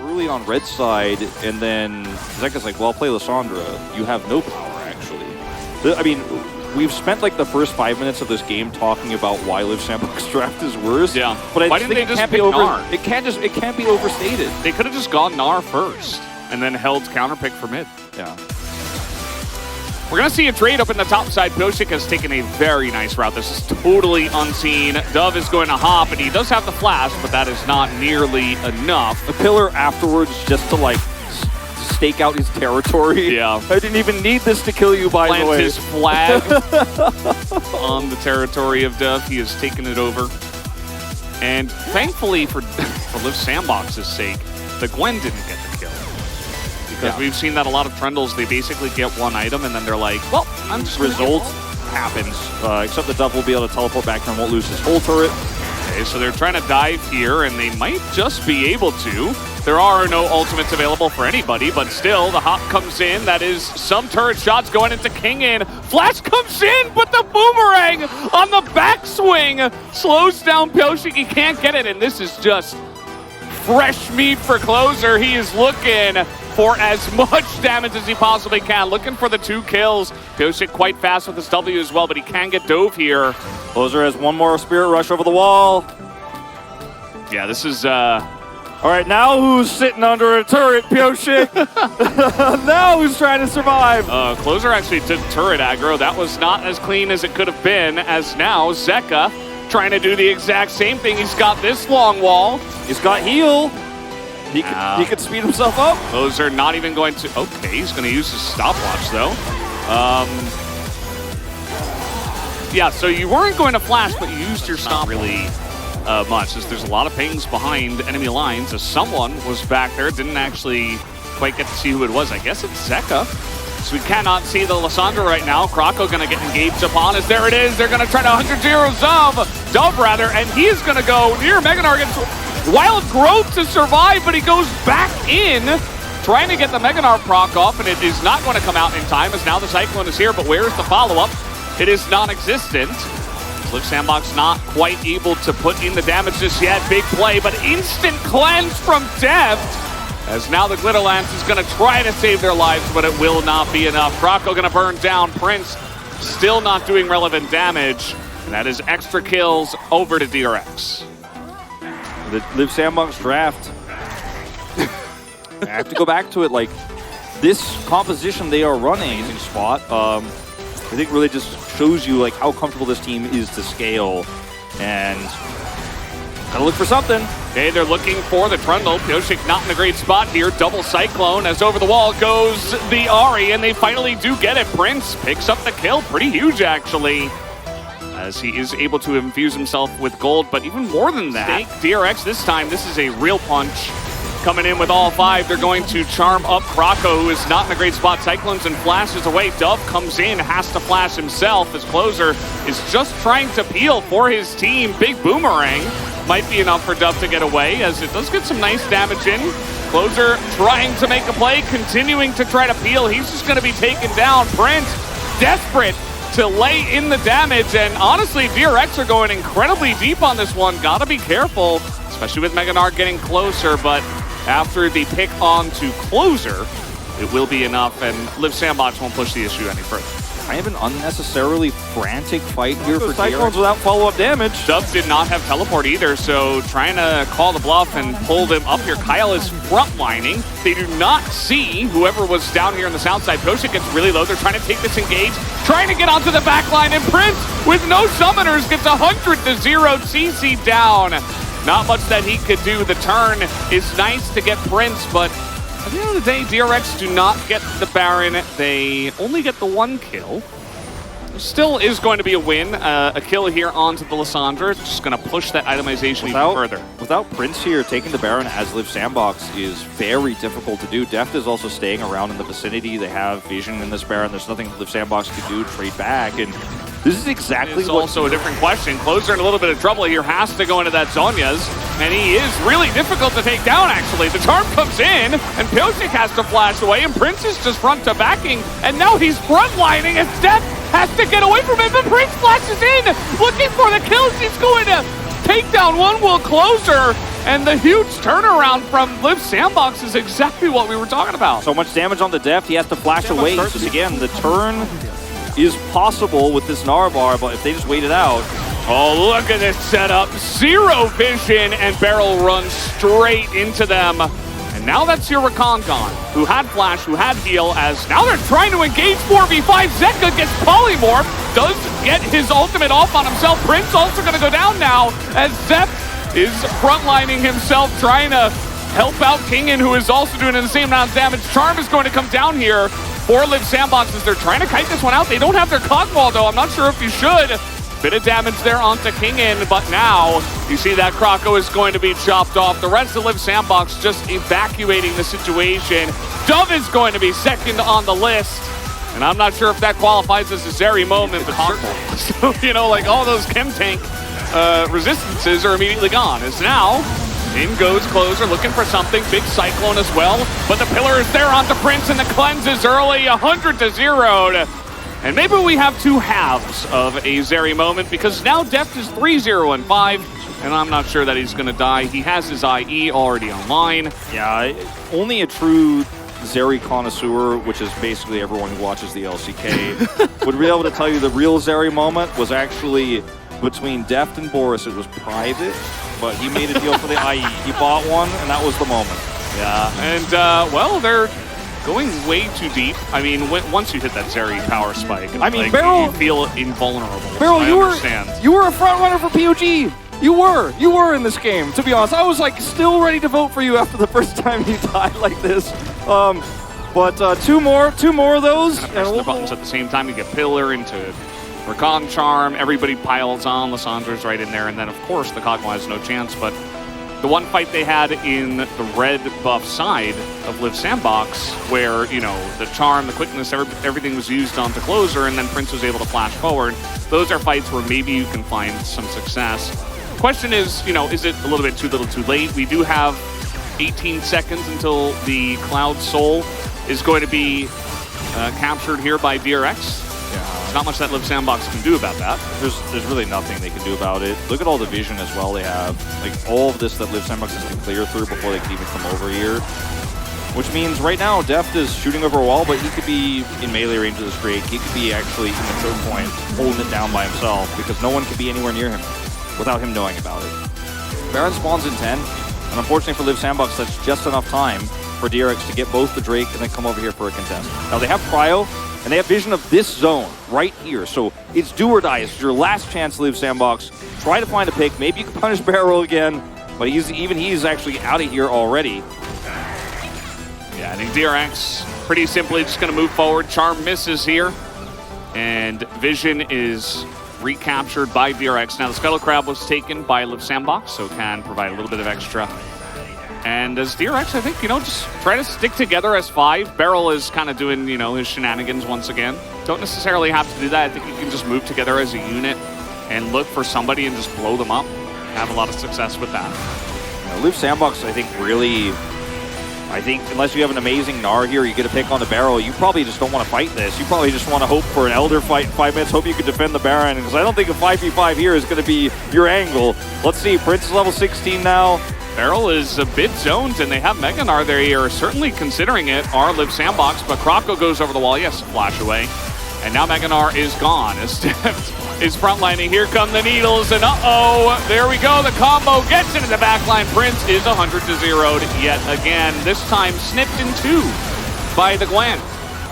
early on red side, and then Zeka's like, well, I'll play Lissandra. You have no power, actually. I mean, we've spent like the first 5 minutes of this game talking about why Liv Sandbox draft is worse. Yeah. But why I didn't think they it just can't pick be Gnar? It can't be overstated. They could have just gone Gnar first and then held counterpick for mid. Yeah. We're going to see a trade up in the top side. Pyosik has taken a very nice route. This is totally unseen. Dove is going to hop, and he does have the flash, but that is not nearly enough. The pillar afterwards just to, like, stake out his territory. Yeah. I didn't even need this to kill you, by the way. Plant his flag on the territory of Dove. He has taken it over. And thankfully, for Liv Sandbox's sake, the Gwen didn't get the kill. Because we've seen that a lot of Trundles, they basically get one item and then they're like, well, I'm just result happens. Except the Dove will be able to teleport back and won't lose his whole turret. Okay, so they're trying to dive here and they might just be able to. There are no ultimates available for anybody, but still the hop comes in. That is some turret shots going into Kingin. Flash comes in, but the boomerang on the backswing slows down Pyosik. He can't get it, and this is just fresh meat for Closer. He is looking for as much damage as he possibly can. Looking for the 2 kills. Pyosik quite fast with his W as well, but he can get dove here. Closer has one more Spirit Rush over the wall. Yeah, this is... All right, now who's sitting under a turret, Pyosik? Now who's trying to survive? Closer actually took turret aggro. That was not as clean as it could have been, as now Zeka trying to do the exact same thing. He's got this long wall. He's got heal. He could speed himself up. Closer not even going to... Okay, he's going to use his stopwatch, though. Yeah, so you weren't going to flash, but you used your stop really much, as there's a lot of pings behind enemy lines, as someone was back there. Didn't actually quite get to see who it was. I guess it's Zeka. So we cannot see the Lissandra right now. Krako going to get engaged upon as there it is. They're going to try to 100-0 Dove, and he is going to go near Meganar. Gets wild growth to survive, but he goes back in, trying to get the Meganar proc off, and it is not going to come out in time, as now the Cyclone is here, but where is the follow-up? It is non-existent. Liv Sandbox not quite able to put in the damage just yet. Big play, but instant cleanse from Deft. As now the Glitterlance is going to try to save their lives, but it will not be enough. Krako going to burn down. Prince still not doing relevant damage. And that is extra kills over to DRX. The Liv Sandbox draft. I have to go back to it. Like, this composition they are running in spot, I think really just shows you like how comfortable this team is to scale. And gotta look for something. Okay, they're looking for the Trundle. Pyosik not in a great spot here. Double Cyclone as over the wall goes the Ahri, and they finally do get it. Prince picks up the kill. Pretty huge, actually, as he is able to infuse himself with gold. But even more than that, DRX this time, this is a real punch. Coming in with all 5, they're going to charm up Krako, who is not in a great spot. Cyclones and flashes away. Dove comes in, has to flash himself. As Closer is just trying to peel for his team. Big boomerang might be enough for Dove to get away, as it does get some nice damage in. Closer trying to make a play, continuing to try to peel. He's just going to be taken down. Prince desperate to lay in the damage, and honestly, DRX are going incredibly deep on this one. Gotta be careful, especially with Meganar getting closer, but after the pick on to Closer, it will be enough, and Liv Sandbox won't push the issue any further. I have an unnecessarily frantic fight here for Cyclones without follow-up damage. Dove did not have teleport either, so trying to call the bluff and pull them up here. Kyle is frontlining. They do not see whoever was down here on the south side. Pyosik gets really low. They're trying to take this engage, trying to get onto the back line, and Prince, with no summoners, gets 100-0 CC down. Not much that he could do. The turn is nice to get Prince, but at the end of the day, DRX do not get the Baron. They only get the 1 kill. Still is going to be a win. A kill here onto the Lissandra. It's just going to push that itemization even further. Without Prince here, taking the Baron as Liv Sandbox is very difficult to do. Deft is also staying around in the vicinity. They have vision in this Baron. There's nothing Liv Sandbox can do, trade back. And this is exactly what... It's also a different question. Closer in a little bit of trouble here. Has to go into that Zhonya's. And he is really difficult to take down, actually. The charm comes in, and Pyosik has to flash away, and Prince is just front to backing. And now he's frontlining, and Steph has to get away from him, but Prince flashes in, looking for the kills. He's going to take down one Will Closer, And the huge turnaround from Liv Sandbox is exactly what we were talking about. So much damage on the deft, he has to flash away. So again, the turn is possible with this Narvar, but if they just wait it out. Oh, look at this setup. Zero vision, and Barrel runs straight into them. And now that's your Rakan gone, who had flash, who had heal, as now they're trying to engage 4v5. Zeka gets polymorph, does get his ultimate off on himself. Prince also gonna go down now, as Zep is frontlining himself, trying to help out Kingin, who is also doing the same amount of damage. Charm is going to come down here for Liv Sandbox as they're trying to kite this one out. They don't have their cog wall, though. I'm not sure if you should. Bit of damage there onto Kingin, but now you see that Kroko is going to be chopped off. The rest of Liv Sandbox just evacuating the situation. Dove is going to be second on the list. And I'm not sure if that qualifies as a Zeri moment, but so, you know, like all those chem tank resistances are immediately gone. As now, in goes Closer, looking for something. Big Cyclone as well, but the pillar is there onto Prince, and the cleanse is early, 100-0. And maybe we have two halves of a Zeri moment, because now Deft is 3-0-5, and I'm not sure that he's going to die. He has his IE already online. Yeah, only a true Zeri connoisseur, which is basically everyone who watches the LCK, would be able to tell you the real Zeri moment was actually between Deft and Boris. It was private, but he made a deal for the IE. He bought one, and that was the moment. Yeah, and, well, they're going way too deep. I mean, once you hit that Zeri power spike, I mean, like, Barrel, you feel invulnerable. Barrel, so you were a front runner for POG. You were in this game. To be honest, I was like still ready to vote for you after the first time you died like this. But two more of those. Kind of press the buttons at the same time. You get Pillar into Rakan Charm. Everybody piles on. Lissandra's right in there, and then of course the Kog'Maw has no chance. But the one fight they had in the red buff side of Liv Sandbox, where, you know, the charm, the quickness, everything was used onto Closer, and then Prince was able to flash forward. Those are fights where maybe you can find some success. Question is, you know, is it a little bit too little too late? We do have 18 seconds until the Cloud Soul is going to be captured here by DRX. There's not much that Liv Sandbox can do about that. There's really nothing they can do about it. Look at all the vision as well they have. Like, all of this that Liv Sandbox has to clear through before they can even come over here. Which means right now, Deft is shooting over a wall, but he could be in melee range of this Drake. He could be actually in the choke point, holding it down by himself, because no one could be anywhere near him without him knowing about it. Baron spawns in 10, and unfortunately for Liv Sandbox, that's just enough time for DRX to get both the Drake and then come over here for a contest. Now they have Cryo, and they have vision of this zone right here. So it's do or die. It's your last chance, Liv Sandbox. Try to find a pick. Maybe you can punish Barrel again, but he's actually out of here already. Yeah, I think DRX pretty simply just going to move forward. Charm misses here, and vision is recaptured by DRX. Now the Scuttle Crab was taken by Liv Sandbox, so can provide a little bit of extra. And as DRX, I think, you know, just try to stick together as 5. Barrel is kind of doing, you know, his shenanigans once again. Don't necessarily have to do that. I think you can just move together as a unit and look for somebody and just blow them up. Have a lot of success with that. Liv Sandbox, I think, really... unless you have an amazing Gnar here, you get a pick on the Barrel, you probably just don't want to fight this. You probably just want to hope for an Elder fight in 5 minutes, hope you can defend the Baron, because I don't think a 5v5 here is going to be your angle. Let's see, Prince is level 16 now. Barrel is a bit zoned, and they have Mega Gnar there. They are certainly considering it, are Liv Sandbox, but Kroko goes over the wall. Yes, flash away. And now Mega Gnar is gone. As Deft is frontlining. Here come the needles, and uh-oh, there we go. The combo gets into the backline. Prince is 100-0 yet again. This time snipped in 2 by the Gwen.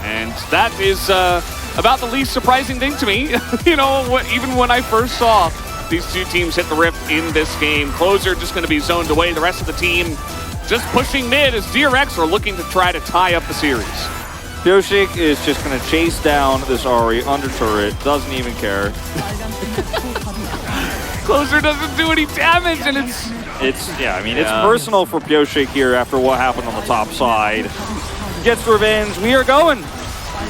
And that is about the least surprising thing to me. You know, even when I first saw these two teams hit the rift in this game. Closer just going to be zoned away. The rest of the team just pushing mid as DRX are looking to try to tie up the series. Pioshik is just going to chase down this Ahri under turret. Doesn't even care. Closer doesn't do any damage, and it's personal for Pioshik here after what happened on the top side. Gets revenge. We are going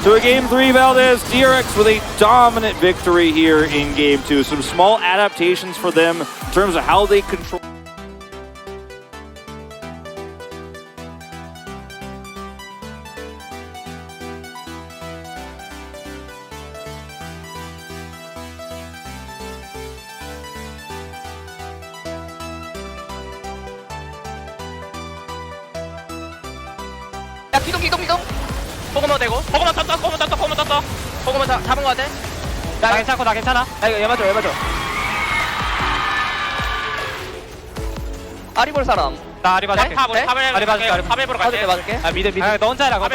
to a Game 3, Valdez. DRX with a dominant victory here in Game 2. Some small adaptations for them in terms of how they control. 야 기동. 포그모 되고. 포그모 떴어. 포그모 잡은 거 같아. 나 괜찮아. 야 이거 얘 맞아. 아리 볼 사람. 나 아리 봐줄게. 탑을 아리 봐줄게. 탑을 보러 갈게. 맞을게. 아 미드. 너 혼자 해라. 탑을